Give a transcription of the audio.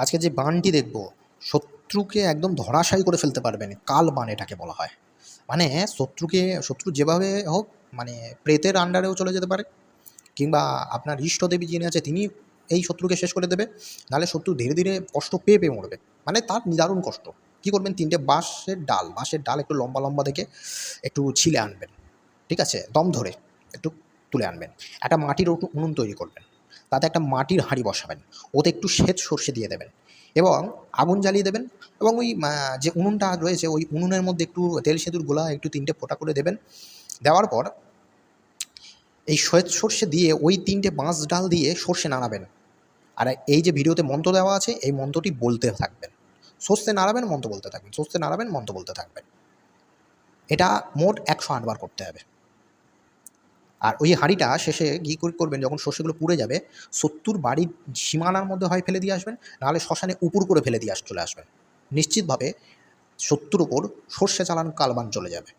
আজকে যে বানটি দেখব, শত্রুকে একদম ধরাশায়ী করে ফেলতে পারবেন, কাল বান এটাকে বলা হয়। মানে শত্রু যেভাবে হোক, মানে প্রেতের আন্ডারেও চলে যেতে পারে, কিংবা আপনার ইষ্টদেবী যিনি আছে তিনি এই শত্রুকে শেষ করে দেবে। নাহলে শত্রু ধীরে ধীরে কষ্ট পেয়ে পেয়ে মরবে, মানে তার নিদারুণ কষ্ট। কী করবেন, 3টে বাঁশের ডাল একটু লম্বা লম্বা দেখে একটু ছিলে আনবেন, ঠিক আছে, দম ধরে একটু তুলে আনবেন। একটা মাটির উনুন তৈরি করবেন, তাতে একটা মাটির হাঁড়ি বসাবেন, ওতে একটু শ্বেত সর্ষে দিয়ে দেবেন এবং আগুন জ্বালিয়ে দেবেন। এবং ওই যে উনুনটা রয়েছে ওই উনুনের মধ্যে একটু তেল সিঁদুর গোলা একটু 3টে ফোঁটা করে দেবেন। দেওয়ার পর এই শ্বেত সর্ষে দিয়ে ওই 3টে বাঁশ ডাল দিয়ে সর্ষে নাড়াবেন। আর এই যে ভিডিওতে মন্ত্র দেওয়া আছে এই মন্ত্রটি বলতে থাকবেন, সর্ষে নাড়াবেন মন্ত্র বলতে থাকবেন, সর্ষে নাড়াবেন মন্ত্র বলতে থাকবেন। এটা মোট 108 বার করতে হবে। আর ওই হাঁড়িটা শেষে কী করবেন, যখন সর্ষেগুলো পুড়ে যাবে, শত্রুর বাড়ির সীমানার মধ্যে হয় ফেলে দিয়ে আসবেন, নাহলে শ্মশানে উপুর করে ফেলে দিয়ে চলে আসবেন। নিশ্চিতভাবে শত্রুর ওপর সর্ষে চালান কালবান চলে যাবে।